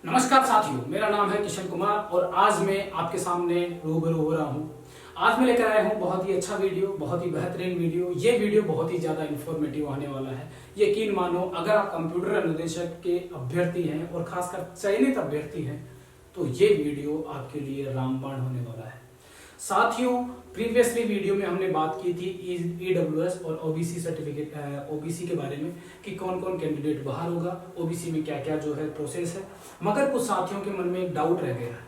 नमस्कार साथियों, मेरा नाम है किशन कुमार और आज मैं आपके सामने रूबरू हो रहा हूँ। आज मैं लेकर आया हूँ बहुत ही अच्छा वीडियो, बहुत ही बेहतरीन वीडियो। ये वीडियो बहुत ही ज़्यादा इन्फॉर्मेटिव आने वाला है। यकीन मानो, अगर आप कंप्यूटर अनुदेशक के अभ्यर्थी हैं और खासकर चयनित अभ्यर्थी हैं तो ये वीडियो आपके लिए रामबाण होने वाला है। साथियों, प्रीवियसली वीडियो में हमने बात की थी ईडब्ल्यूएस और ओबीसी सर्टिफिकेट ओबीसी के बारे में कि कौन कौन कैंडिडेट बाहर होगा, ओबीसी में क्या क्या जो है प्रोसेस है। मगर कुछ साथियों के मन में एक डाउट रह गया है।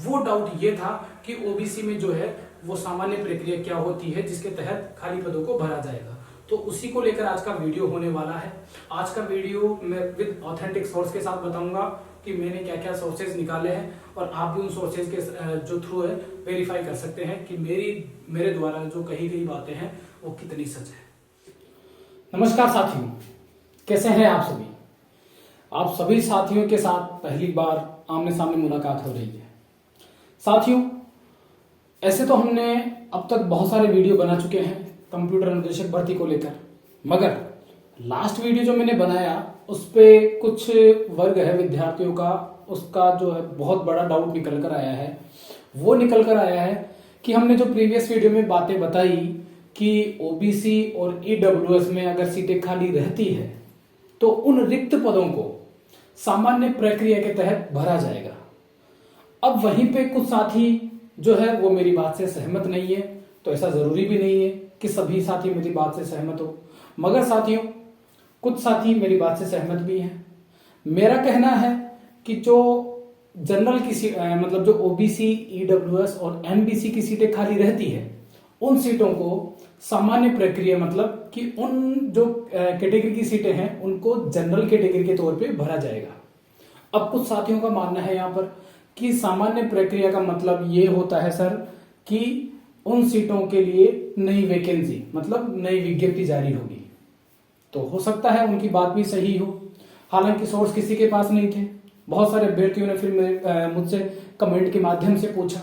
वो डाउट ये था कि ओबीसी में जो है वो सामान्य प्रक्रिया क्या होती है जिसके तहत खाली पदों को भरा जाएगा। तो उसी को लेकर आज का वीडियो होने वाला है। आज का वीडियो मैं विद ऑथेंटिक सोर्स के साथ बताऊंगा कि मैंने क्या क्या सोर्सेज निकाले हैं और आप भी उन सोर्सेज के जो थ्रू है वेरीफाई कर सकते हैं कि मेरे द्वारा जो कही गई बातें हैं वो कितनी सच है। नमस्कार साथियों, कैसे हैं आप सभी? आप सभी साथियों के साथ पहली बार आमने सामने मुलाकात हो रही है। साथियों, ऐसे तो हमने अब तक बहुत सारे वीडियो बना चुके हैं कंप्यूटर अनुदेशक भर्ती को लेकर, मगर लास्ट वीडियो जो मैंने बनाया उस पे कुछ वर्ग है विद्यार्थियों का, उसका जो है बहुत बड़ा डाउट निकल कर आया है। वो निकल कर आया है कि हमने जो प्रीवियस वीडियो में बातें बताई कि ओबीसी और ईडब्ल्यूएस में अगर सीटें खाली रहती है तो उन रिक्त पदों को सामान्य प्रक्रिया के तहत भरा जाएगा। अब वहीं पे कुछ साथी जो है वो मेरी बात से सहमत नहीं है, तो ऐसा जरूरी भी नहीं है कि सभी साथी मेरी बात से सहमत हो, मगर साथियों कुछ साथी मेरी बात से सहमत भी हैं। मेरा कहना है कि जो जनरल की मतलब जो ओबीसी, ईडब्ल्यूएस और एमबीसी की सीटें खाली रहती है उन सीटों को सामान्य प्रक्रिया मतलब कि उन जो कैटेगरी की सीटें हैं उनको जनरल कैटेगरी के तौर पे भरा जाएगा। अब कुछ साथियों का मानना है यहाँ पर कि सामान्य प्रक्रिया का मतलब ये होता है सर कि उन सीटों के लिए नई वैकेंसी मतलब नई विज्ञप्ति जारी होगी। तो हो सकता है उनकी बात भी सही हो, हालांकि सोर्स किसी के पास नहीं थे। बहुत सारे अभ्यर्थियों ने फिर मुझसे कमेंट के माध्यम से पूछा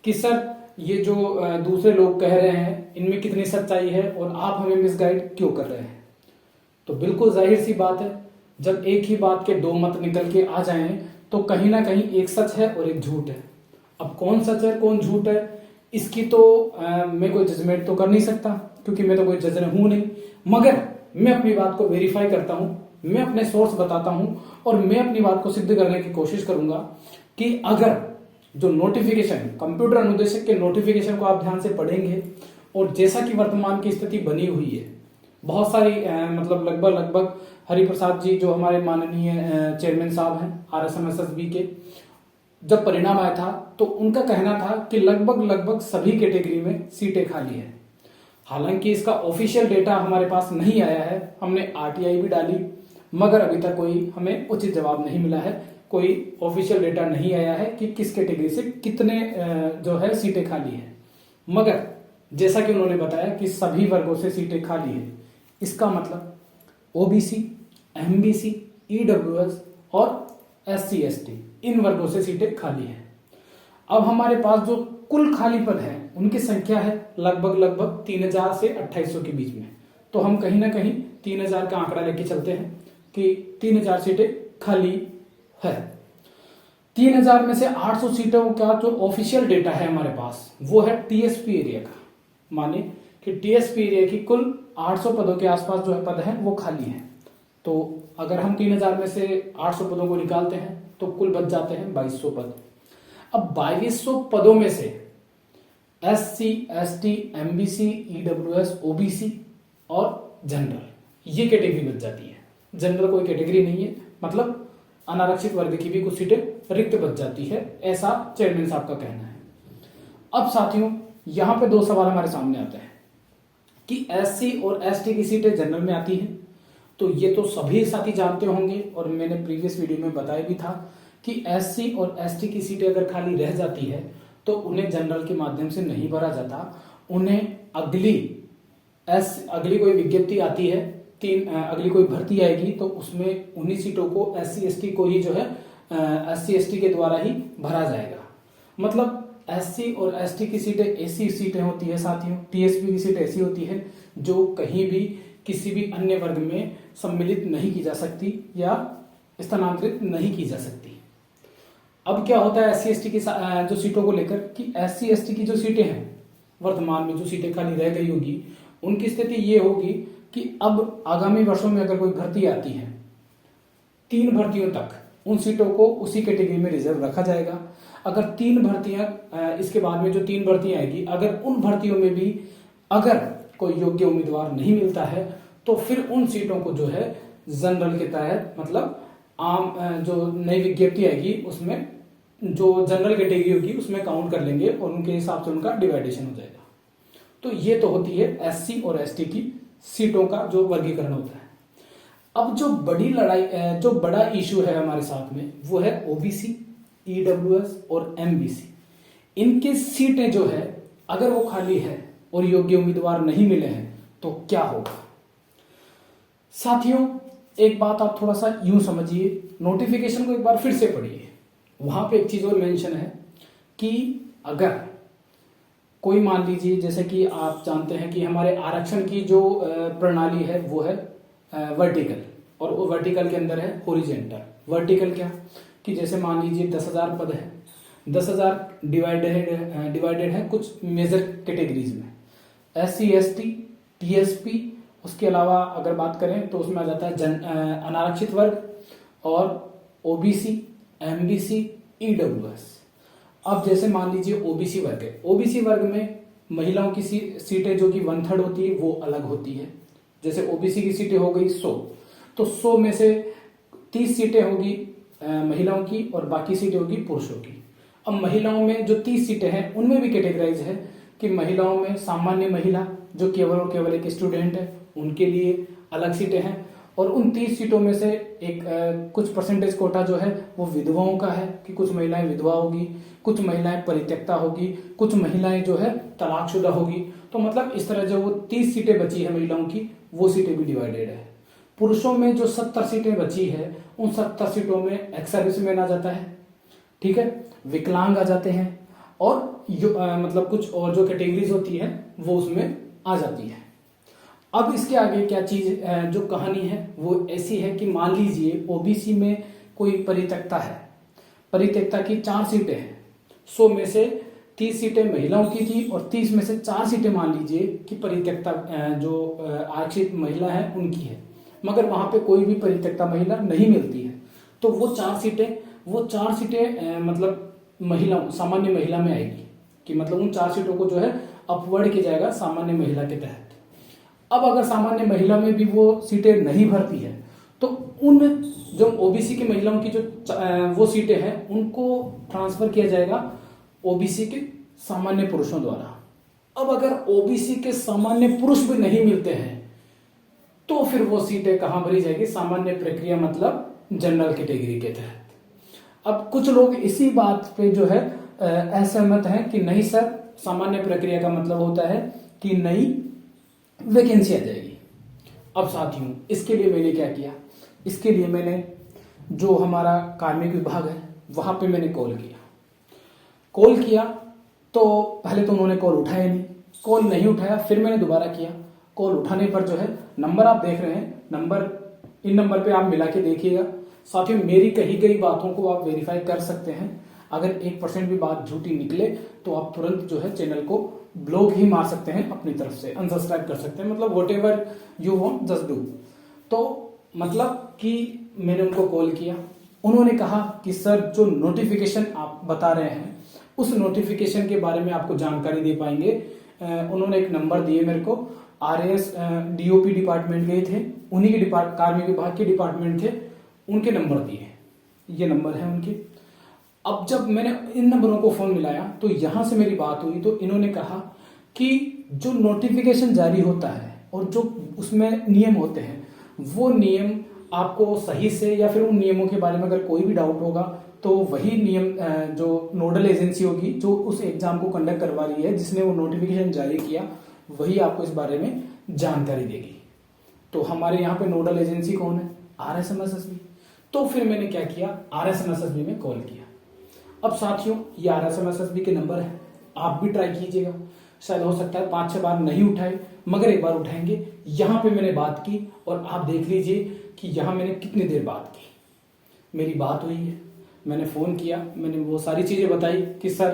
कि सर ये जो दूसरे लोग कह रहे हैं इनमें कितनी सच्चाई है और आप हमें मिसगाइड क्यों कर रहे हैं। तो बिल्कुल जाहिर सी बात है, जब एक ही बात के दो मत निकल के आ जाएं तो कहीं ना कहीं एक सच है और एक झूठ है। अब कौन सच है कौन झूठ है इसकी तो मैं कोई जजमेंट तो कर नहीं सकता, क्योंकि मैं तो कोई जज हूं नहीं, मगर मैं अपनी बात को वेरीफाई करता हूं, मैं अपने सोर्स बताता हूं और मैं अपनी बात को सिद्ध करने की कोशिश करूंगा कि अगर जो नोटिफिकेशन कंप्यूटर अनुदेशक के नोटिफिकेशन को आप ध्यान से पढ़ेंगे और जैसा कि वर्तमान की स्थिति बनी हुई है, बहुत सारी मतलब लगभग हरिप्रसाद जी जो हमारे माननीय चेयरमैन साहब हैं आरएसएमएसएसबी के, जब परिणाम आया था तो उनका कहना था कि लगभग सभी कैटेगरी में सीटें खाली है। हालांकि इसका ऑफिशियल डेटा हमारे पास नहीं आया है, हमने आरटीआई भी डाली मगर अभी तक कोई हमें उचित जवाब नहीं मिला है, कोई ऑफिशियल डेटा नहीं आया है कि किस कैटेगरी से कितने जो है सीटें खाली है। मगर जैसा कि उन्होंने बताया कि सभी वर्गों से सीटें खाली है, इसका मतलब ओबीसी, एमबीसी, ईडब्ल्यूएस और एससी एसटी इन वर्गों से सीटें खाली है। अब हमारे पास जो कुल खाली पद है उनकी संख्या है लगभग 3000 से 2800 के बीच में। तो हम कहीं ना कहीं 3000 का आंकड़ा लेके चलते हैं कि 3000 सीटें खाली है। 3000 में से 800 सीटों का जो ऑफिशियल डेटा है हमारे पास वो है टीएसपी एरिया का, माने कि टीएसपी एरिया की कुल 800 पदों के आसपास जो है पद है वो खाली है। तो अगर हम 3000 में से 800 पदों को निकालते हैं तो कुल बच जाते हैं 2200 पद। अब 2200 पदों में से SC, ST, MBC, EWS, OBC और जनरल ये कैटेगरी बच जाती है। जनरल कोई कैटेगरी नहीं है, मतलब अनारक्षित वर्ग की भी कुछ सीटें रिक्त बच जाती है, ऐसा चेयरमैन साहब का कहना है। अब साथियों यहां पे दो सवाल हमारे सामने आते हैं कि एससी और एसटी की सीटें जनरल में आती हैं, तो ये तो सभी साथी जानते होंगे और मैंने प्रीवियस वीडियो में बताया भी था कि एससी और एसटी की सीटें अगर खाली रह जाती है तो उन्हें जनरल के माध्यम से नहीं भरा जाता, उन्हें अगली कोई विज्ञप्ति आती है, अगली कोई भर्ती आएगी तो उसमें उन्हीं सीटों को एससी एसटी को ही जो है एससी एसटी के द्वारा ही भरा जाएगा। मतलब एससी और एसटी की सीटें ऐसी सीटें होती है साथियों, टीएसपी की सीट ऐसी होती है जो कहीं भी किसी भी अन्य वर्ग में सम्मिलित नहीं की जा सकती या स्थानांतरित नहीं की जा सकती। अब क्या होता है एस सी एस टी की जो सीटों को लेकर कि एस सी एस टी की जो सीटें हैं वर्तमान में जो सीटें खाली रह गई होगी उनकी स्थिति ये होगी कि अब आगामी वर्षों में अगर कोई भर्ती आती है 3 भर्तियों तक उन सीटों को उसी कैटेगरी में रिजर्व रखा जाएगा। अगर 3 भर्तियां इसके बाद में जो 3 भर्तियां आएगी अगर उन भर्तियों में भी अगर कोई योग्य उम्मीदवार नहीं मिलता है तो फिर उन सीटों को जो है जनरल के तहत मतलब आम जो नई विज्ञप्ति आएगी उसमें जो जनरल कैटेगरी होगी उसमें काउंट कर लेंगे और उनके हिसाब से उनका डिवाइडेशन हो जाएगा। तो ये तो होती है एससी और एसटी की सीटों का जो वर्गीकरण होता है। अब जो बड़ी लड़ाई जो बड़ा इशू है हमारे साथ में वो है ओबीसी, ईडब्ल्यूएस और एमबीसी। इनके सीटें जो है अगर वो खाली है और योग्य उम्मीदवार नहीं मिले हैं तो क्या होगा। साथियों एक बात आप थोड़ा सा यूं समझिए, नोटिफिकेशन को एक बार फिर से पढ़िए। वहां पे एक चीज और मेंशन है कि अगर कोई मान लीजिए जैसे कि आप जानते हैं कि हमारे आरक्षण की जो प्रणाली है वो है वर्टिकल और वो वर्टिकल के अंदर है हॉरिजेंटल। वर्टिकल क्या कि जैसे मान लीजिए 10,000 पद है, 10,000 डिवाइडेड है कुछ मेजर कैटेगरीज में, एससी एसटी टीएसपी, उसके अलावा अगर बात करें तो उसमें आ जाता है अनारक्षित वर्ग और ओबीसी, एमबीसी, ईडब्ल्यूएस। अब जैसे मान लीजिए ओबीसी वर्ग है, ओबीसी वर्ग में महिलाओं की सीटें जो कि 1/3 होती है वो अलग होती है। जैसे ओबीसी की सीटें हो गई 100, तो 100 में से 30 सीटें होगी महिलाओं की और बाकी सीटें होगी पुरुषों की। अब महिलाओं में जो 30 सीटें हैं उनमें भी कैटेगराइज है कि महिलाओं में सामान्य महिला जो केवल और केवल एक स्टूडेंट है उनके लिए अलग सीटें हैं और उन 30 सीटों में से एक कुछ परसेंटेज कोटा जो है वो विधवाओं का है कि कुछ महिलाएं विधवा होगी, कुछ महिलाएं परित्यक्ता होगी, कुछ महिलाएं जो है तलाकशुदा होगी। तो मतलब इस तरह जो वो 30 सीटें बची है महिलाओं की वो सीटें भी डिवाइडेड है। पुरुषों में जो 70 सीटें बची है उन 70 सीटों में एक्स सर्विसमैन आ जाता है, ठीक है, विकलांग आ जाते हैं और मतलब कुछ और जो कैटेगरीज होती है वो उसमें आ जाती है। अब इसके आगे क्या चीज जो कहानी है वो ऐसी है कि मान लीजिए ओबीसी में कोई परित्यक्ता है, परित्यक्ता की 4 सीटें हैं, 100 में से 30 सीटें महिलाओं की थी और 30 में से 4 सीटें मान लीजिए कि परित्यक्ता जो आरक्षित महिला है उनकी है, मगर वहां पे कोई भी परित्यक्ता महिला नहीं मिलती है। तो वो 4 सीटें मतलब महिलाओं सामान्य महिला में आएगी कि मतलब उन 4 सीटों को जो है अपवर्ड किया जाएगा सामान्य महिला के तहत। अब अगर सामान्य महिला में भी वो सीटें नहीं भरती है तो उन जो ओबीसी की महिलाओं की जो वो सीटें हैं उनको ट्रांसफर किया जाएगा ओबीसी के सामान्य पुरुषों द्वारा। अब अगर ओबीसी के सामान्य पुरुष भी नहीं मिलते हैं तो फिर वो सीटें कहां भरी जाएगी, सामान्य प्रक्रिया मतलब जनरल कैटेगरी के तहत। अब कुछ लोग इसी बात पे जो है असहमत हैं कि नहीं सर, सामान्य प्रक्रिया का मतलब होता है कि नई वैकेंसी आ जाएगी। अब साथियों इसके लिए मैंने क्या किया, इसके लिए मैंने जो हमारा कार्मिक विभाग है वहां पे मैंने कॉल किया तो पहले तो उन्होंने कॉल उठाया नहीं, कॉल नहीं उठाया, फिर मैंने दोबारा किया। कॉल उठाने पर जो है नंबर आप देख रहे हैं, इन नंबर पे आप मिला के देखिएगा। साथियों मेरी कही गई बातों को आप वेरीफाई कर सकते हैं। अगर 1% भी बात झूठी निकले तो आप तुरंत जो है चैनल को ब्लॉक ही मार सकते हैं, अपनी तरफ से अनसब्सक्राइब कर सकते हैं, मतलब what ever you want just do. तो मतलब कि मैंने उनको कॉल किया, उन्होंने कहा कि सर जो नोटिफिकेशन आप बता रहे हैं उस नोटिफिकेशन के बारे में आपको जानकारी दे पाएंगे। उन्होंने एक नंबर दिए मेरे को, आरएएस डीओपी डिपार्टमेंट गए थे, उन्हीं के कार्मिक विभाग के डिपार्टमेंट थे, उनके नंबर दिए, ये नंबर है उनके। अब जब मैंने इन नंबरों को फोन मिलाया तो यहां से मेरी बात हुई तो इन्होंने कहा कि जो नोटिफिकेशन जारी होता है और जो उसमें नियम होते हैं वो नियम आपको सही से, या फिर उन नियमों के बारे में अगर कोई भी डाउट होगा तो वही नियम जो नोडल एजेंसी होगी जो उस एग्जाम को कंडक्ट करवा रही है, जिसने वो नोटिफिकेशन जारी किया, वही आपको इस बारे में जानकारी देगी। तो हमारे यहाँ पे नोडल एजेंसी कौन है? RSMSSB। तो फिर मैंने क्या किया, RSMSSB में कॉल किया। अब साथियों ये RSMSSB के नंबर है, आप भी ट्राई कीजिएगा, शायद हो सकता है 5-6 बार नहीं उठाए मगर एक बार उठाएंगे। यहां पे मैंने बात की और आप देख लीजिए कि यहां मैंने कितनी देर बात की। मेरी बात हुई है, मैंने फ़ोन किया, मैंने वो सारी चीज़ें बताई कि सर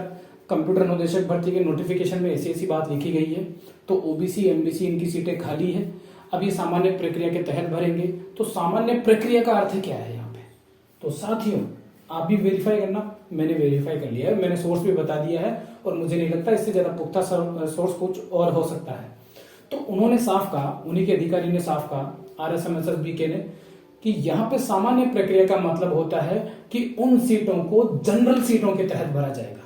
कंप्यूटर अनुदेशक भर्ती के नोटिफिकेशन में ऐसी ऐसी बात लिखी गई है, तो ओबीसी एमबीसी इनकी सीटें खाली है, अब ये सामान्य प्रक्रिया के तहत भरेंगे। तो सामान्य प्रक्रिया का अर्थ क्या है यहाँ पे? तो साथियों आप भी वेरीफाई करना, मैंने वेरीफाई कर लिया है, मैंने सोर्स भी बता दिया है और मुझे नहीं लगता इससे ज़्यादा पुख्ता सोर्स कुछ और हो सकता है। तो उन्होंने साफ कहा, उन्हीं के अधिकारी ने साफ कहा, RSMSSBK ने, कि यहाँ पे सामान्य प्रक्रिया का मतलब होता है कि उन सीटों को जनरल सीटों के तहत भरा जाएगा।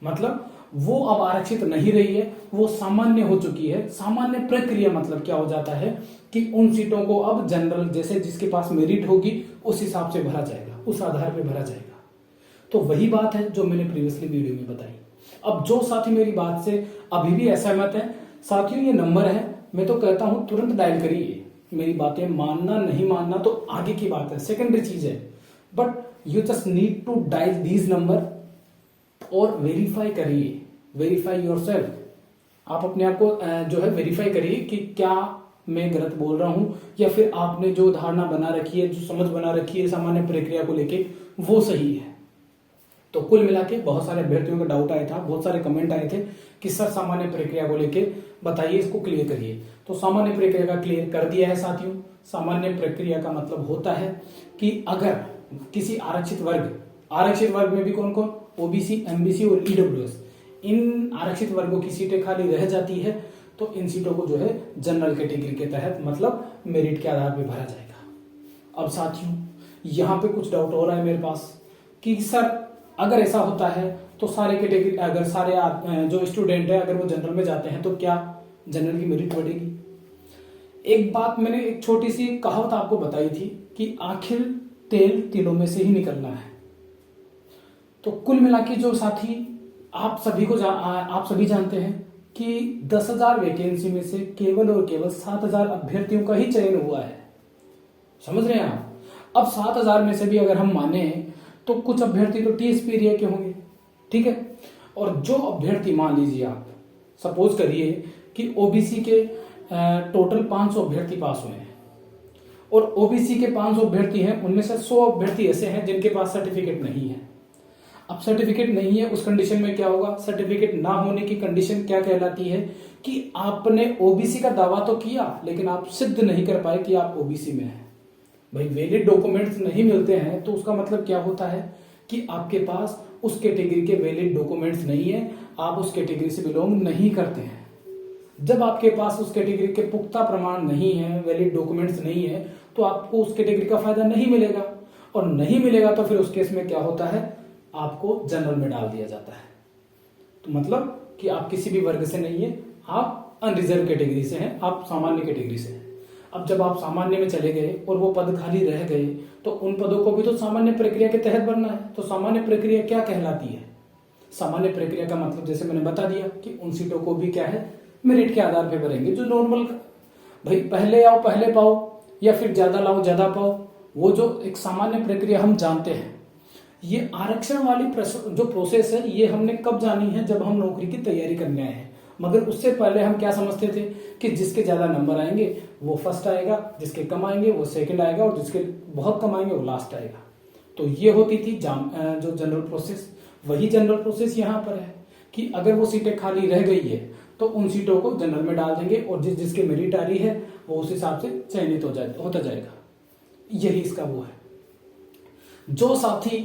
मतलब वो अब आरक्षित नहीं रही है, वो सामान्य हो चुकी है। सामान्य प्रक्रिया मतलब क्या हो जाता है कि उन सीटों को अब जनरल, जैसे जिसके पास मेरिट होगी उस हिसाब से भरा जाएगा, उस आधार पे भरा जाएगा। तो वही बात है जो मैंने प्रीवियसली वीडियो में बताई। अब जो साथी मेरी बात से अभी भी असहमत है, साथियों ये नंबर है, मैं तो कहता हूं तुरंत डायल करिए। मेरी बातें मानना नहीं मानना तो आगे की बात है, सेकेंडरी चीज है, but you just need to dial these number और वेरीफाई करिए, वेरीफाई योरसेल्फ। आप अपने आप को जो है वेरीफाई करिए कि क्या मैं गलत बोल रहा हूं या फिर आपने जो धारणा बना रखी है, जो समझ बना रखी है सामान्य प्रक्रिया को लेके, वो सही है। तो कुल मिला के बहुत सारे अभ्यर्थियों का डाउट आया था, बहुत सारे कमेंट आए थे कि सर सामान्य प्रक्रिया को लेके बताइए, इसको क्लियर करिए। तो सामान्य प्रक्रिया का क्लियर कर दिया है साथियों। सामान्य प्रक्रिया का मतलब होता है कि अगर किसी आरक्षित वर्ग में भी कौन कौन, ओबीसी एमबीसी और ईडब्ल्यूएस, इन आरक्षित वर्गों की सीटें खाली रह जाती है, तो इन सीटों को जो है जनरल कैटेगरी के तहत मतलब मेरिट के आधार पर भरा जाएगा। अब साथियों यहाँ पे कुछ डाउट हो रहा है मेरे पास कि सर अगर ऐसा होता है तो सारे कैटेगरी, अगर सारे जो स्टूडेंट है अगर वो जनरल में जाते हैं तो क्या जनरल की मेरिट बढ़ेगी? एक बात मैंने एक छोटी सी कहावत आपको बताई थी कि आखिर तेल तिलों में से ही निकलना है। तो कुल मिला के जो साथी आप सभी जानते हैं कि 10,000 वैकेंसी में से केवल और केवल 7,000 अभ्यर्थियों का ही चयन हुआ है। समझ रहे हैं आप? अब 7,000 में से भी अगर हम माने तो कुछ अभ्यर्थी तो टीएसपी एरिया के होंगे, ठीक है। और जो अभ्यर्थी, मान लीजिए आप सपोज करिए कि ओबीसी के टोटल 500 अभ्यर्थी पास हुए हैं और ओबीसी के 500 अभ्यर्थी हैं, उनमें से 100 अभ्यर्थी ऐसे हैं जिनके पास सर्टिफिकेट नहीं है। अब सर्टिफिकेट नहीं है, उस कंडीशन में क्या होगा? सर्टिफिकेट ना होने की कंडीशन क्या कहलाती है कि आपने ओबीसी का दावा तो किया लेकिन आप सिद्ध नहीं कर पाए कि आप ओबीसी में हैं। भाई वैलिड डॉक्यूमेंट्स नहीं मिलते हैं तो उसका मतलब क्या होता है कि आपके पास उस कैटेगरी के वैलिड डॉक्यूमेंट्स नहीं है, आप उस कैटेगरी से बिलोंग नहीं करते हैं। जब आपके पास उस कैटेगरी के पुख्ता प्रमाण नहीं है, वैलिड डॉक्यूमेंट्स नहीं है, तो आपको उस कैटेगरी का फायदा नहीं मिलेगा, और नहीं मिलेगा तो फिर उस केस में क्या होता है, आपको जनरल में डाल दिया जाता है। तो मतलब कि आप किसी भी वर्ग से नहीं है, आप अनरिजर्व कैटेगरी से हैं, आप सामान्य कैटेगरी से हैं। अब जब आप सामान्य में चले गए और वो पद खाली रह गए तो उन पदों को भी तो सामान्य प्रक्रिया के तहत भरना है। तो सामान्य प्रक्रिया क्या कहलाती है? सामान्य प्रक्रिया का मतलब जैसे मैंने बता दिया कि उन सीटों को भी क्या है, मेरिट के आधार पर भरेंगे। जो नॉर्मल, भाई पहले आओ पहले पाओ या फिर ज्यादा लाओ ज्यादा पाओ, वो जो एक सामान्य प्रक्रिया हम जानते हैं। ये आरक्षण वाली जो प्रोसेस है ये हमने कब जानी है? जब हम नौकरी की तैयारी करने आए हैं। मगर उससे पहले हम क्या समझते थे कि जिसके ज्यादा नंबर आएंगे वो फर्स्ट आएगा, जिसके कम आएंगे वो सेकंड आएगा और जिसके बहुत कम आएंगे वो लास्ट आएगा। तो ये होती थी जो जनरल प्रोसेस। वही जनरल प्रोसेस यहाँ पर है कि अगर वो सीटें खाली रह गई है तो उन सीटों को जनरल में डाल देंगे और जिसके मेरिट आ रही है वो उस हिसाब से चयनित होता जाएगा। यही इसका वो है। जो साथी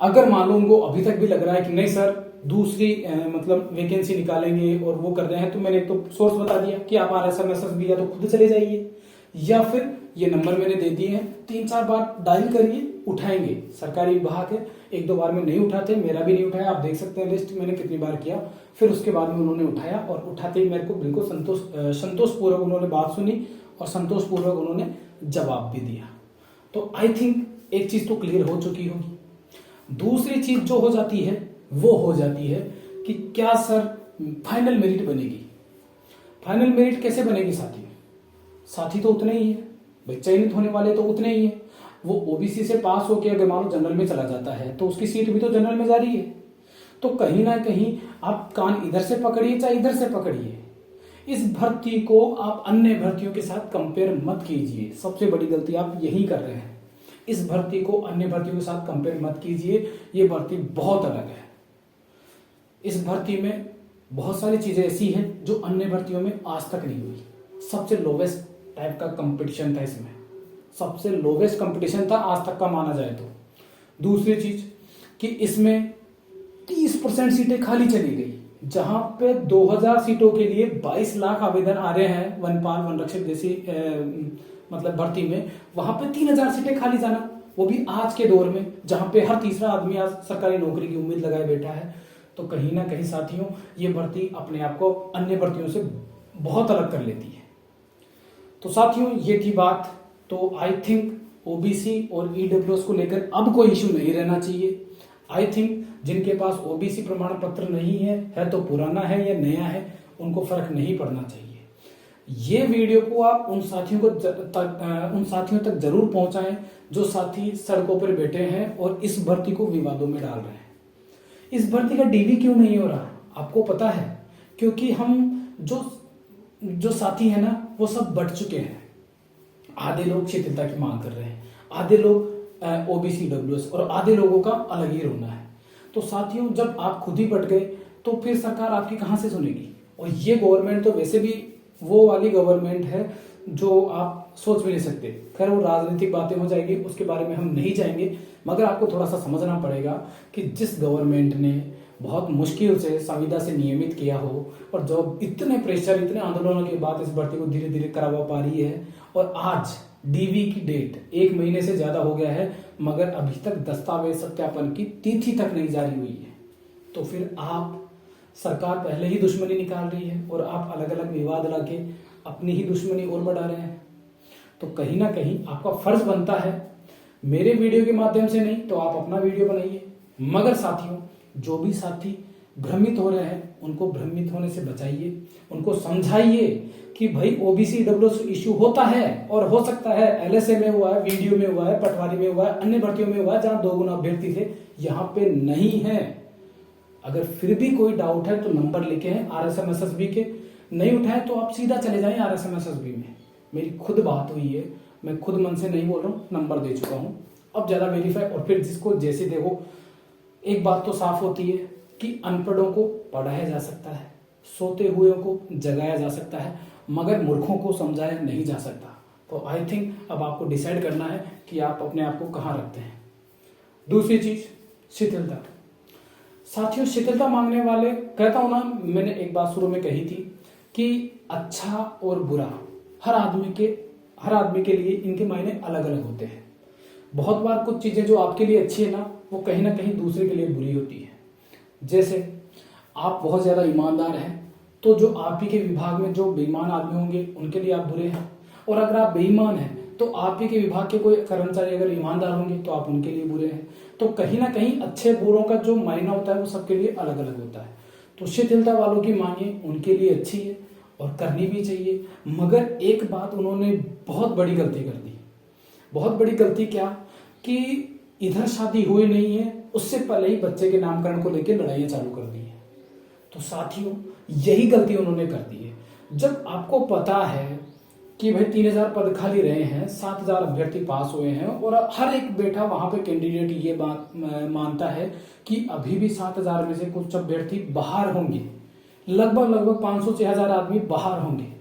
अगर मालूम उनको अभी तक भी लग रहा है कि नहीं सर दूसरी मतलब वैकेंसी निकालेंगे और वो कर रहे हैं, तो मैंने तो सोर्स बता दिया कि आप RSMSSB या तो खुद चले जाइए या फिर ये नंबर मैंने दे दिए हैं, 3-4 बार डायल करिए, उठाएंगे। सरकारी विभाग है, 1-2 बार में नहीं उठाते, मेरा भी नहीं उठाया, आप देख सकते हैं लिस्ट मैंने कितनी बार किया। फिर उसके बाद में उन्होंने उठाया और उठाते ही मेरे को बिल्कुल संतोषपूर्वक उन्होंने बात सुनी और संतोषपूर्वक उन्होंने जवाब भी दिया। तो आई थिंक एक चीज तो क्लियर हो चुकी होगी। दूसरी चीज जो हो जाती है वो हो जाती है कि क्या सर फाइनल मेरिट बनेगी? फाइनल मेरिट कैसे बनेगी साथी तो उतने ही है भाई, चयनित होने वाले तो उतने ही है। वो ओबीसी से पास होकर अगर मान लो जनरल में चला जाता है तो उसकी सीट भी तो जनरल में जा रही है। तो कहीं ना कहीं आप कान इधर से पकड़िए चाहे इधर से पकड़िए, इस भर्ती को आप अन्य भर्तियों के साथ कंपेयर मत कीजिए। सबसे बड़ी गलती आप यही कर रहे हैं इस भर्ती को अन्य भर्तियों के साथ कंपेयर मत कीजिए, ये भर्ती बहुत अलग है। इस भर्ती में बहुत सारी चीजें ऐसी हैं जो अन्य भर्तियों में आज तक नहीं हुई। सबसे लोवेस्ट टाइप का कंपटीशन था इसमें, सबसे लोवेस्ट कंपटीशन था आज तक का माना जाए तो। दूसरी चीज कि इसमें 30% सीटें खाली चली गई, जहां पे 2000 सीटों के लिए 22 लाख आवेदन आ रहे हैं वनपाल वन रक्षक जैसी मतलब भर्ती में, वहां पे 3000 सीटें खाली जाना, वो भी आज के दौर में जहां पे हर तीसरा आदमी आज सरकारी नौकरी की उम्मीद लगाए बैठा है। तो कहीं ना कहीं साथियों ये भर्ती अपने आप को अन्य भर्तियों से बहुत अलग कर लेती है। तो साथियों ये थी बात। तो आई थिंक ओबीसी और ईडब्ल्यूएस को लेकर अब कोई इश्यू नहीं रहना चाहिए। आई थिंक जिनके पास ओबीसी प्रमाण पत्र नहीं है तो पुराना है या नया है, उनको फर्क नहीं पड़ना चाहिए। ये वीडियो को आप उन साथियों तक जरूर पहुंचाएं जो साथी सड़कों पर बैठे हैं और इस भर्ती को विवादों में डाल रहे हैं। इस भर्ती का डीवी क्यों नहीं हो रहा आपको पता है? क्योंकि हम जो साथी है ना वो सब बढ़ चुके हैं। आधे लोग शिथिलता की मांग कर रहे हैं, आधे लोग ओबीसी डब्ल्यूएस, और आधे लोगों का अलग ही रोना है। तो साथियों जब आप खुद ही बढ़ गए तो फिर सरकार आपकी कहां से सुनेगी? और ये गवर्नमेंट तो वैसे भी वो वाली गवर्नमेंट है जो आप सोच भी नहीं सकते। खैर वो राजनीतिक बातें हो जाएगी, उसके बारे में हम नहीं जाएंगे, मगर आपको थोड़ा सा समझना पड़ेगा कि जिस गवर्नमेंट ने बहुत मुश्किल से संविदा से नियमित किया हो और जो इतने प्रेशर इतने आंदोलनों के बाद इस भर्ती को धीरे धीरे करवा पा रही है, और आज डीवी की डेट 1 महीने से ज्यादा हो गया है मगर अभी तक दस्तावेज सत्यापन की तिथि तक नहीं जारी हुई है, तो फिर आप सरकार पहले ही दुश्मनी निकाल रही है और आप अलग अलग विवाद लाके अपनी ही दुश्मनी और बढ़ा रहे हैं। तो कहीं ना कहीं आपका फर्ज बनता है, मेरे वीडियो के माध्यम से नहीं तो आप अपना वीडियो बनाइए। मगर साथियों जो भी साथी भ्रमित हो रहे हैं उनको भ्रमित होने से बचाइए, उनको समझाइए कि भाई ओबीसी डब्ल्यूएस इश्यू होता है और हो सकता है। एलएसए में हुआ है, वीडियो में हुआ है, पटवारी में हुआ है, अन्य भर्तियों में हुआ है जहां 2 गुना अभ्यर्थी थे, यहाँ पे नहीं है। अगर फिर भी कोई डाउट है तो नंबर लिखे हैं RSMSSB के, नहीं उठाए तो आप सीधा चले जाएं RSMSSB में। मेरी खुद बात हुई है, मैं खुद मन से नहीं बोल रहा हूँ, नंबर दे चुका हूँ। अब ज्यादा वेरीफाई और फिर जिसको जैसे देखो, एक बात तो साफ होती है कि अनपढ़ों को पढ़ाया जा सकता है, सोते हुए को जगाया जा सकता है, मगर मूर्खों को समझाया नहीं जा सकता। तो आई थिंक अब आपको डिसाइड करना है कि आप अपने आप को कहाँ रखते हैं। दूसरी चीज शिथिलता। साथियों शिथिलता मांगने वाले, कहता हूं ना, मैंने एक बात शुरू में कही थी कि अच्छा और बुरा हर आदमी के लिए इनके मायने अलग अलग होते हैं। बहुत बार कुछ चीजें जो आपके लिए अच्छी है ना वो कहीं ना कहीं दूसरे के लिए बुरी होती है। जैसे आप बहुत ज्यादा ईमानदार हैं तो जो आप ही के विभाग में जो बेईमान आदमी होंगे उनके लिए आप बुरे हैं, और अगर आप बेईमान हैं तो आप ही के विभाग के कोई कर्मचारी अगर ईमानदार होंगे तो आप उनके लिए बुरे हैं। तो कहीं ना कहीं अच्छे बुरों का जो मायना होता है वो सबके लिए अलग अलग होता है। तो शिथिलता वालों की मांगे उनके लिए अच्छी है और करनी भी चाहिए, मगर एक बात उन्होंने बहुत बड़ी गलती कर दी। बहुत बड़ी गलती क्या कि इधर शादी हुई नहीं है उससे पहले ही बच्चे के नामकरण को लेकर लड़ाइयां चालू कर दी है। तो साथियों यही गलती उन्होंने कर दी है। जब आपको पता है कि भाई 3000 पद खाली रहे हैं, 7000 अभ्यर्थी पास हुए हैं, और हर एक बैठा वहां पे कैंडिडेट ये बात मानता है कि अभी भी 7000 में से कुछ अभ्यर्थी बाहर होंगे, लगभग 500 से 1000 आदमी बाहर होंगे।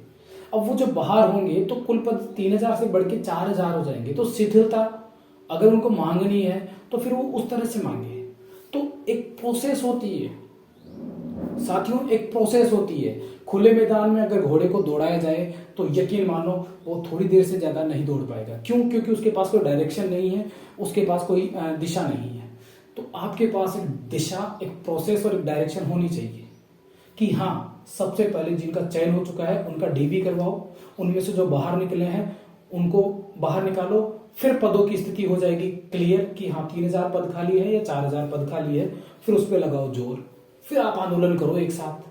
अब वो जब बाहर होंगे तो कुल पद 3000 से बढ़ के 4000 हो जाएंगे। तो शिथिलता अगर उनको मांगनी है तो फिर वो उस तरह से मांगे। तो एक प्रोसेस होती है साथियों, एक प्रोसेस होती है। खुले मैदान में अगर घोड़े को दौड़ाया जाए तो यकीन मानो वो थोड़ी देर से ज्यादा नहीं दौड़ पाएगा। क्यों? क्योंकि उसके पास कोई डायरेक्शन नहीं है, उसके पास कोई दिशा नहीं है। तो आपके पास एक दिशा, एक प्रोसेस और एक डायरेक्शन होनी चाहिए कि हाँ, सबसे पहले जिनका चयन हो चुका है उनका डीवी करवाओ, उनमें से जो बाहर निकले हैं उनको बाहर निकालो, फिर पदों की स्थिति हो जाएगी क्लियर कि हाँ 3000 पद खाली है या 4000 पद खाली है, फिर उस पर लगाओ जोर, फिर आप आंदोलन करो एक साथ।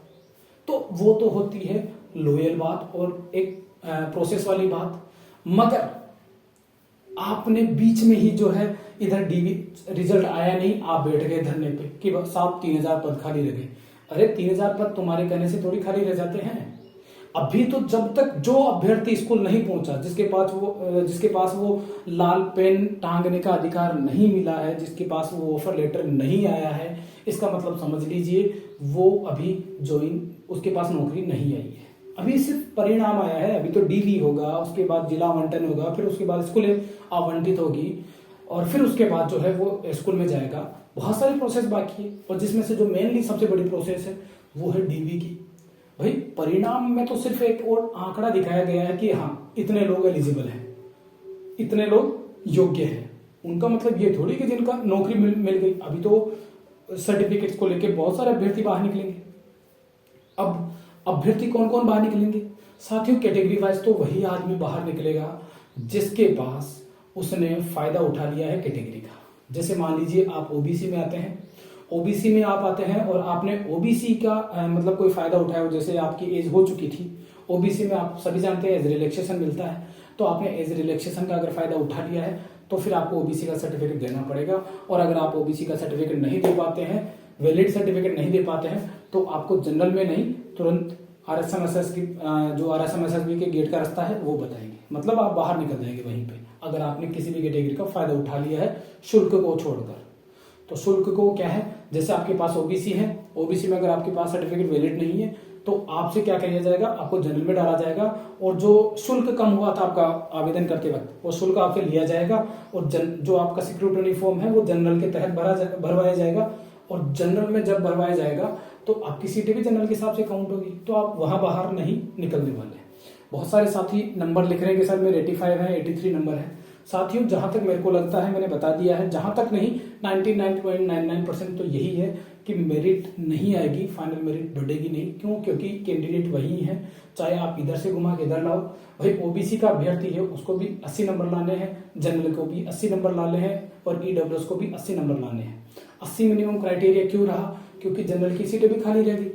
तो वो तो होती है लॉयल बात और एक प्रोसेस वाली बात। मगर आपने बीच में ही जो है इधर डीवी रिजल्ट आया नहीं, आप बैठ गए धरने पे कि साहब 3000 पद खाली रह गए। अरे 3000 पद तुम्हारे कहने से थोड़ी खाली रह जाते हैं। अभी तो जब तक जो अभ्यर्थी स्कूल नहीं पहुंचा, जिसके पास वो लाल पेन टांगने का अधिकार नहीं मिला है, जिसके पास वो ऑफर लेटर नहीं आया है, इसका मतलब समझ लीजिए वो अभी उसके पास नौकरी नहीं आई है। अभी सिर्फ परिणाम आया है, अभी तो डीवी होगा, उसके बाद जिला आवंटन होगा, फिर उसके बाद स्कूल आवंटित होगी और फिर उसके बाद जो है वो स्कूल में जाएगा। बहुत सारी प्रोसेस बाकी है और जिसमें से जो मेनली सबसे बड़ी प्रोसेस है वो है डीवी की। भाई परिणाम में तो सिर्फ एक और आंकड़ा दिखाया गया है कि हाँ इतने लोग एलिजिबल हैं, इतने लोग योग्य हैं। उनका मतलब ये थोड़ी कि जिनका नौकरी मिल गई। अभी तो सर्टिफिकेट्स को लेकर बहुत सारे अभ्यर्थी बाहर निकलेंगे। अब अभ्यर्थी कौन कौन बाहर निकलेंगे साथियों? कैटेगरी वाइज तो वही आदमी बाहर निकलेगा जिसके पास उसने फायदा उठा लिया है कैटेगरी का। जैसे मान लीजिए आप ओबीसी में आते हैं, ओबीसी में आप आते हैं और आपने ओबीसी का मतलब कोई फायदा उठाया हो, जैसे आपकी एज हो चुकी थी। ओबीसी में आप सभी जानते हैं एज रिलैक्सेशन मिलता है, तो आपने एज रिलैक्सेशन का अगर फायदा उठा लिया है तो फिर आपको ओबीसी का सर्टिफिकेट देना पड़ेगा। और अगर आप ओबीसी का सर्टिफिकेट नहीं दे पाते हैं, वैलिड सर्टिफिकेट नहीं दे पाते हैं, तो आपको जनरल में नहीं तुरंत आरएसएमएसएस की जो आरएसएमएसएसबी के गेट का रास्ता है वो बताएंगे, मतलब आप बाहर निकल जाएंगे वहीं पे, अगर आपने किसी भी कैटेगरी का फायदा उठा लिया है शुल्क को छोड़कर। तो शुल्क को क्या है, जैसे आपके पास ओबीसी है, ओबीसी में अगर आपके पास सर्टिफिकेट वैलिड नहीं है तो आपसे क्या किया जाएगा, आपको जनरल में डाला जाएगा और जो शुल्क कम हुआ था आपका आवेदन करते वक्त वो शुल्क आपसे लिया जाएगा और जो आपका सिक्योरिटी फॉर्म है वो जनरल के तहत भरवाया जाएगा। और जनरल में जब भरवाया जाएगा तो आपकी सीटें भी जनरल के हिसाब से काउंट होगी, तो आप वहां बाहर नहीं निकलने वाले। बहुत सारे साथी नंबर लिख रहे हैं कि सर मेरे 85 है, 83 नंबर है। साथियों जहां तक मेरे को लगता है मैंने बता दिया है, जहां तक नहीं 99.99% तो यही है कि मेरिट नहीं आएगी, फाइनल मेरिट बढ़ेगी नहीं। क्यों? क्योंकि कैंडिडेट वही है, चाहे आप इधर से घुमा के इधर लाओ। भाई ओबीसी का अभ्यर्थी है उसको भी 80 नंबर लाने हैं, जनरल को भी 80 नंबर लाने हैं और ईडब्ल्यूएस को भी 80 नंबर लाने हैं। 80 मिनिमम क्राइटेरिया क्यों रहा? क्योंकि जनरल की सीटें भी खाली रहेगी।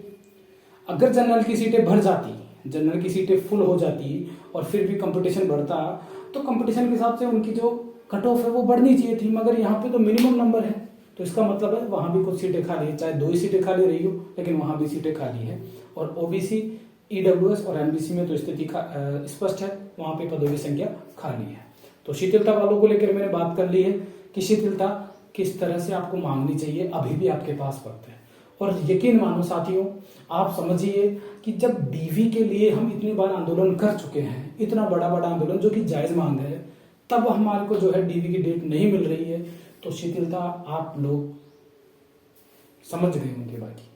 अगर जनरल की सीटें भर जाती, जनरल की सीटें फुल हो जाती और फिर भी कंपटीशन बढ़ता तो कंपटीशन के हिसाब से उनकी जो कट ऑफ है वो बढ़नी चाहिए थी, मगर यहाँ पे तो मिनिमम नंबर है, तो इसका मतलब है वहां भी कुछ सीटें खाली है, चाहे 2 ही सीटें खाली रही हो लेकिन वहां भी सीटें खाली है। और ओबीसी, ईडब्ल्यूएस और एमबीसी में तो स्थिति स्पष्ट है, वहां पे पदों की संख्या खाली है। तो शिथिलता वालों को लेकर मैंने बात कर ली है कि शिथिलता किस तरह से आपको मांगनी चाहिए, अभी भी आपके पास वक्त है। और यकीन मानो साथियों, आप समझिए कि जब डीवी के लिए हम इतनी बार आंदोलन कर चुके हैं, इतना बड़ा आंदोलन जो कि जायज मांग है, तब हमारे को जो है डीवी की डेट नहीं मिल रही है, तो शिथिलता आप लोग समझ गए होंगे। बाकी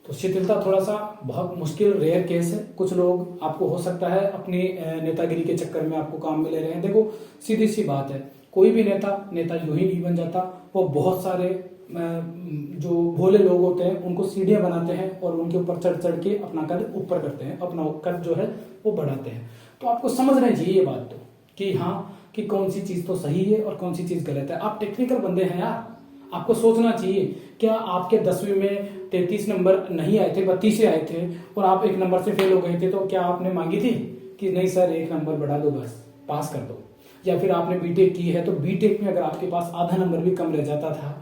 तो शिथिलता थोड़ा सा बहुत मुश्किल रेयर केस है। कुछ लोग आपको हो सकता है अपनी नेतागिरी के चक्कर में आपको काम में ले रहे हैं। देखो सीधी सी बात है, कोई भी नेता यूं ही नहीं बन जाता। वो बहुत सारे जो भोले लोग होते हैं उनको सीढ़ियां बनाते हैं और उनके ऊपर चढ़ चढ़ के अपना कद ऊपर करते हैं, अपना कद जो है वो बढ़ाते हैं। तो आपको समझना चाहिए ये बात तो कि हाँ कि कौन सी चीज तो सही है और कौन सी चीज गलत है। आप टेक्निकल बंदे हैं यार, आपको सोचना चाहिए। क्या आपके 10वीं में 33 नंबर नहीं आए थे, 32 आए थे और आप 1 नंबर से फेल हो गए थे, तो क्या आपने मांगी थी कि नहीं सर 1 नंबर बढ़ा दो, बस पास कर दो? या फिर आपने बीटेक की है तो बीटेक में अगर आपके पास आधा नंबर भी कम रह जाता था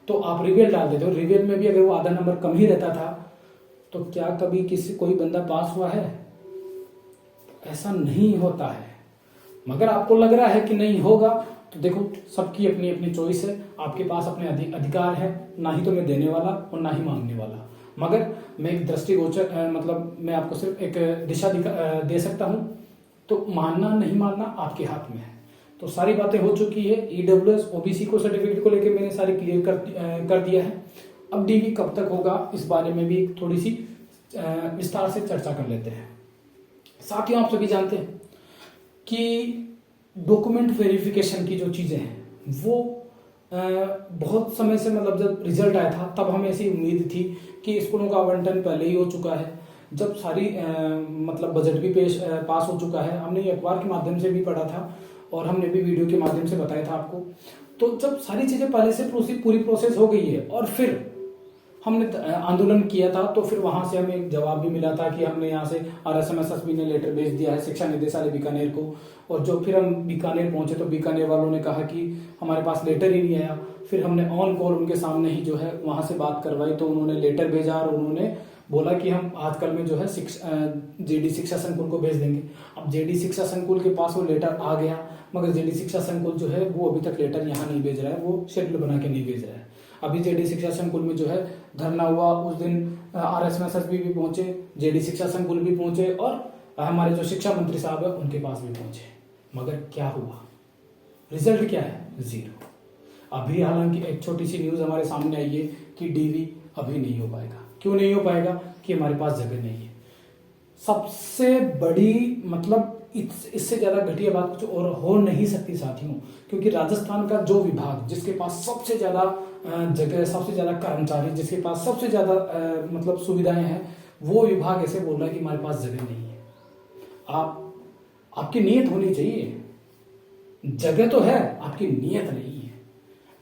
तो आप रिवेल डाल देते हो, रिवेल में भी अगर वो आधा नंबर कम ही रहता था तो क्या कभी कोई बंदा पास हुआ है? ऐसा नहीं होता है। मगर आपको लग रहा है कि नहीं होगा, तो देखो सबकी अपनी अपनी चॉइस है, आपके पास अपने अधिकार है, ना ही तो मैं देने वाला और ना ही मांगने वाला। मगर मैं एक दृष्टिगोचर मतलब मैं आपको सिर्फ एक दिशा दे सकता हूं, तो मानना नहीं मानना आपके हाथ में है। तो सारी बातें हो चुकी है। ईडब्ल्यूएस ओबीसी को सर्टिफिकेट को लेकर मैंने सारे क्लियर कर दिया है। अब डीवी कब तक होगा इस बारे में भी थोड़ी सी विस्तार से चर्चा कर लेते हैं। साथियों आप सभी जानते हैं कि डॉक्यूमेंट वेरिफिकेशन की जो चीजें हैं वो बहुत समय से, मतलब जब रिजल्ट आया था तब हमें ऐसी उम्मीद थी कि स्कूलों का आवंटन पहले ही हो चुका है, जब सारी मतलब बजट भी पास हो चुका है। हमने अखबार के माध्यम से भी पढ़ा था और हमने भी वीडियो के माध्यम से बताया था आपको। तो जब सारी चीजें पहले से पूरी प्रोसेस हो गई है और फिर हमने आंदोलन किया था, तो फिर वहां से हमें जवाब भी मिला था कि हमने यहाँ से आरएसएमएसएसबी ने लेटर भेज दिया है शिक्षा निदेशालय बीकानेर को। और जो फिर हम बीकानेर पहुंचे तो बीकानेर वालों ने कहा कि हमारे पास लेटर ही नहीं आया। फिर हमने ऑन कॉल उनके सामने ही जो है वहां से बात करवाई, तो उन्होंने लेटर भेजा और उन्होंने बोला कि हम आजकल में जो है जेडी शिक्षा संकुल को भेज देंगे। अब जेडी शिक्षा संकुल के पास वो लेटर आ गया, मगर जेडी शिक्षा संकुल जो है वो अभी तक लेटर यहाँ नहीं भेज रहा है, वो शेड्यूल बना के नहीं भेज रहा है। अभी जेडी शिक्षा संकुल में जो है धरना हुआ, उस दिन आरएसएसबी भी पहुंचे, जेडी शिक्षा संकुल भी पहुंचे और हमारे जो शिक्षा मंत्री साहब है उनके पास भी पहुंचे, मगर क्या हुआ, रिजल्ट क्या है? जीरो। अभी हालांकि एक छोटी सी न्यूज हमारे सामने आई है कि डीवी अभी नहीं हो पाएगा। क्यों नहीं हो पाएगा? कि हमारे पास जगह नहीं है। सबसे बड़ी मतलब इससे ज्यादा घटिया बात कुछ और हो नहीं सकती साथियों, क्योंकि राजस्थान का जो विभाग जिसके पास सबसे ज्यादा जगह, सबसे ज्यादा कर्मचारी, जिसके पास सबसे ज्यादा मतलब सुविधाएं हैं, वो विभाग ऐसे बोल रहा है कि हमारे पास जगह नहीं है। आपकी नीयत होनी चाहिए, जगह तो है, आपकी नीयत नहीं है।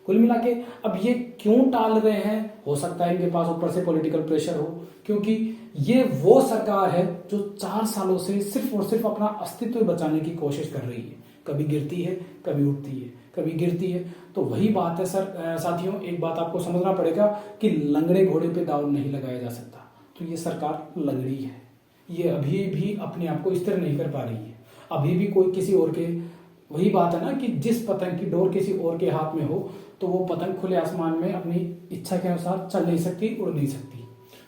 कुल मिला के अब ये क्यों टाल रहे हैं? हो सकता है इनके पास ऊपर से पॉलिटिकल प्रेशर हो, क्योंकि ये वो सरकार है जो 4 सालों से सिर्फ और सिर्फ अपना अस्तित्व बचाने की कोशिश कर रही है। कभी गिरती है, कभी उठती है, कभी गिरती है। तो वही बात है साथियों, एक बात आपको समझना पड़ेगा कि लंगड़े घोड़े पे दांव नहीं लगाया जा सकता। तो ये सरकार लंगड़ी है, ये अभी भी अपने आप को स्थिर नहीं कर पा रही है। अभी भी कोई किसी और के, वही बात है ना कि जिस पतंग की डोर किसी और के हाथ में हो तो वो पतंग खुले आसमान में अपनी इच्छा के अनुसार चल नहीं सकती, उड़ नहीं सकती।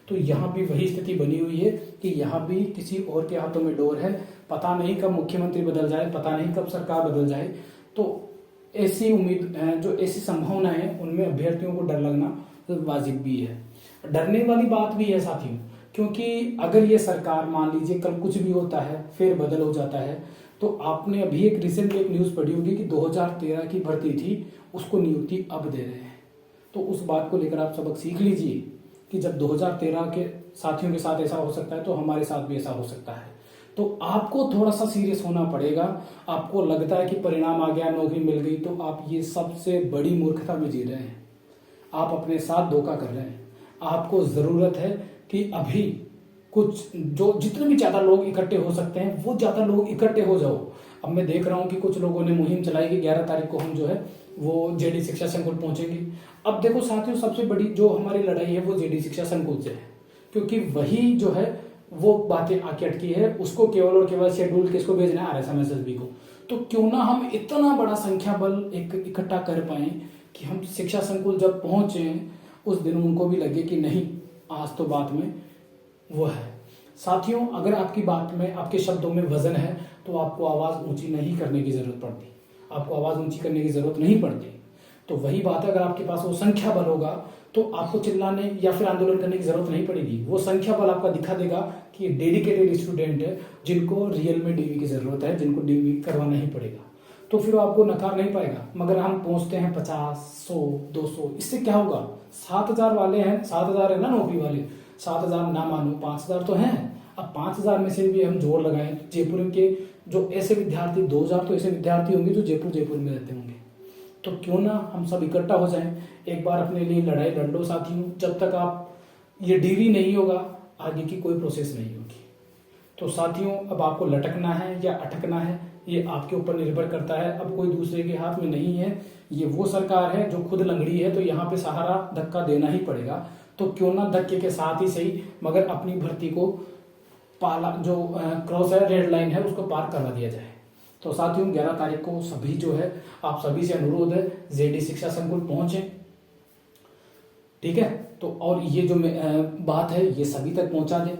तो यहाँ भी वही स्थिति बनी हुई है कि यहाँ भी किसी और के हाथों में डोर है। पता नहीं कब मुख्यमंत्री बदल जाए, पता नहीं कब सरकार बदल जाए। तो ऐसी उम्मीद, जो ऐसी संभावना है, उनमें अभ्यर्थियों को डर लगना वाजिब भी है। डरने वाली बात भी है साथियों, क्योंकि अगर ये सरकार मान लीजिए कल कुछ भी होता है, फिर बदल हो जाता है, तो आपने अभी एक रिसेंटली एक न्यूज पढ़ी होगी कि 2013 की भर्ती थी, उसको नियुक्ति अब दे रहे हैं। तो उस बात को लेकर आप सबक सीख लीजिए कि जब 2013 के साथियों के साथ ऐसा हो सकता है तो हमारे साथ भी ऐसा हो सकता है। तो आपको थोड़ा सा सीरियस होना पड़ेगा। आपको लगता है कि परिणाम आ गया, नौकरी मिल गई, तो आप ये सबसे बड़ी मूर्खता में जी रहे हैं। आप अपने साथ धोखा कर रहे हैं। आपको जरूरत है कि अभी कुछ जो जितने भी ज्यादा लोग इकट्ठे हो सकते हैं वो ज्यादा लोग इकट्ठे हो जाओ। अब मैं देख रहा हूं कि कुछ लोगों ने मुहिम चलाई कि 11 तारीख को हम जो है वो जेडी शिक्षा संकुल पहुंचेंगे। अब देखो साथियों, सबसे बड़ी जो हमारी लड़ाई है वो जेडी शिक्षा संकुल से है, क्योंकि वही जो है वो बातें आके अटकी है। उसको केवल और केवल शेड्यूल किसको भेजना है? आरएसएमएसएसबी को। तो क्यों ना हम इतना बड़ा संख्या बल एक इकट्ठा कर पाए कि हम शिक्षा संकुल जब पहुंचे उस दिन उनको भी लगे कि नहीं, आज तो बात में वो है। साथियों, अगर आपकी बात में, आपके शब्दों में वजन है तो आपको आवाज ऊंची नहीं करने की जरूरत पड़ती, आपको आवाज ऊंची करने की जरूरत नहीं पड़ती। तो वही बात है, अगर आपके पास वो संख्या बल होगा तो आपको चिल्लाने या फिर आंदोलन करने की जरूरत नहीं पड़ेगी। वो संख्या बल आपका दिखा देगा कि डेडिकेटेड स्टूडेंट है जिनको रियल में डीवी की जरूरत है, जिनको डीवी करवाना ही पड़ेगा। तो फिर आपको नकार नहीं पाएगा। मगर हम पहुंचते हैं 50, 100, 200, इससे क्या होगा? 7,000 वाले हैं, 7,000 है ना नौकरी वाले, 7,000 ना मानो, 5,000 तो हैं। अब 5,000 में से भी हम जोर लगाएं, जयपुर के जो ऐसे विद्यार्थी, 2,000 तो ऐसे विद्यार्थी होंगे जो जयपुर में रहते होंगे। तो क्यों ना हम सब इकट्ठा हो जाएं, एक बार अपने लिए लड़ाई लड़ लो साथियों। जब तक आप ये डीवी नहीं होगा, आगे की कोई प्रोसेस नहीं होगी। तो साथियों, अब आपको लटकना है या अटकना है, ये आपके ऊपर निर्भर करता है। अब कोई दूसरे के हाथ में नहीं है। ये वो सरकार है जो खुद लंगड़ी है, तो यहाँ पे सहारा धक्का देना ही पड़ेगा। तो क्यों ना धक्के के साथ ही सही, मगर अपनी भर्ती को पाला, जो क्रॉस है, रेड लाइन है, उसको पार करवा दिया जाए। तो साथियों, 11 तारीख को सभी जो है, आप सभी से अनुरोध है, जेडी शिक्षा संकुल पहुंचे, ठीक है। तो और ये जो बात है ये सभी तक पहुंचा दे।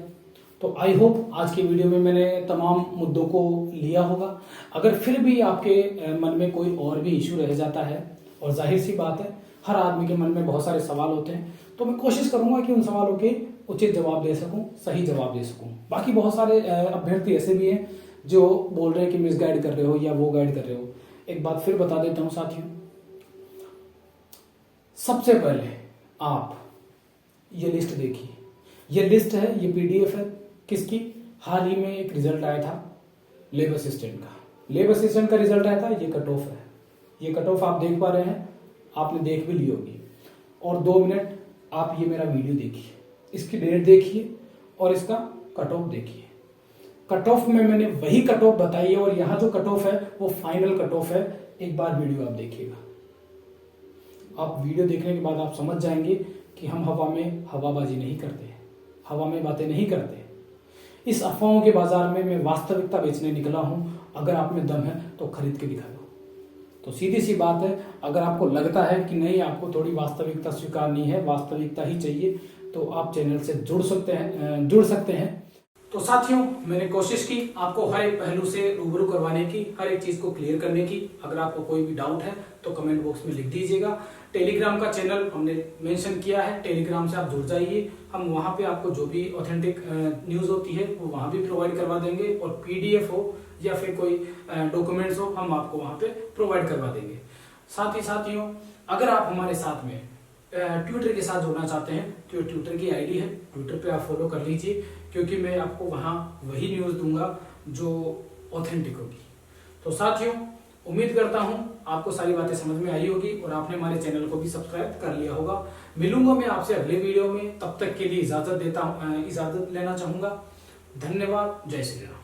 तो आई होप आज के वीडियो में मैंने तमाम मुद्दों को लिया होगा। अगर फिर भी आपके मन में कोई और भी इश्यू रह जाता है, और जाहिर सी बात है हर आदमी के मन में बहुत सारे सवाल होते हैं, तो मैं कोशिश करूंगा कि उन सवालों के उचित जवाब दे सकूं, सही जवाब दे सकूं। बाकी बहुत सारे अभ्यर्थी ऐसे भी हैं जो बोल रहे हैं कि मिस गाइड कर रहे हो या वो गाइड कर रहे हो। एक बात फिर बता देता हूं साथियों, सबसे पहले आप ये लिस्ट देखिए। ये लिस्ट है, ये पीडीएफ है किसकी? हाल ही में एक रिजल्ट आया था लेबर असिस्टेंट का। लेबर असिस्टेंट का रिजल्ट आया था, ये कट ऑफ है। ये कट ऑफ आप देख पा रहे हैं, आपने देख भी ली होगी। और 2 मिनट आप ये मेरा वीडियो देखिए, इसकी डेट देखिए और इसका कट ऑफ देखिए। कट ऑफ में मैंने वही कट ऑफ बताई है, और यहां जो कट ऑफ है वो फाइनल कट ऑफ है। एक बार वीडियो आप देखिएगा। आप वीडियो देखने के बाद आप समझ जाएंगे कि हम हवा में हवाबाजी नहीं करते हैं, हवा में बातें नहीं करते। इस अफवाहों के बाजार में मैं वास्तविकता बेचने निकला हूं। अगर आप में दम है तो खरीद के दिखा दो। तो सीधी सी बात है, अगर आपको लगता है कि नहीं, आपको थोड़ी वास्तविकता स्वीकारनी है, वास्तविकता ही चाहिए, तो आप चैनल से जुड़ सकते हैं। तो साथियों, मैंने कोशिश की आपको हर एक पहलू से रूबरू करवाने की, हर एक चीज को क्लियर करने की। अगर आपको कोई भी डाउट है तो कमेंट बॉक्स में लिख दीजिएगा। टेलीग्राम का चैनल हमने मेंशन किया है, टेलीग्राम से आप जुड़ जाइए। हम वहां पे आपको जो भी ऑथेंटिक न्यूज होती है वो वहां भी प्रोवाइड करवा देंगे, और पीडीएफ हो या फिर कोई डॉक्यूमेंट्स हो, हम आपको वहां पे प्रोवाइड करवा देंगे। साथ ही साथियों, अगर आप हमारे साथ में ट्विटर के साथ जुड़ना चाहते हैं तो ट्विटर की आईडी है, ट्विटर पे आप फॉलो कर लीजिए, क्योंकि मैं आपको वहां वही न्यूज दूंगा जो ऑथेंटिक होगी। तो साथियों, उम्मीद करता हूं आपको सारी बातें समझ में आई होगी और आपने हमारे चैनल को भी सब्सक्राइब कर लिया होगा। मिलूंगा मैं आपसे अगले वीडियो में, तब तक के लिए इजाजत लेना चाहूंगा। धन्यवाद। जय श्री राम।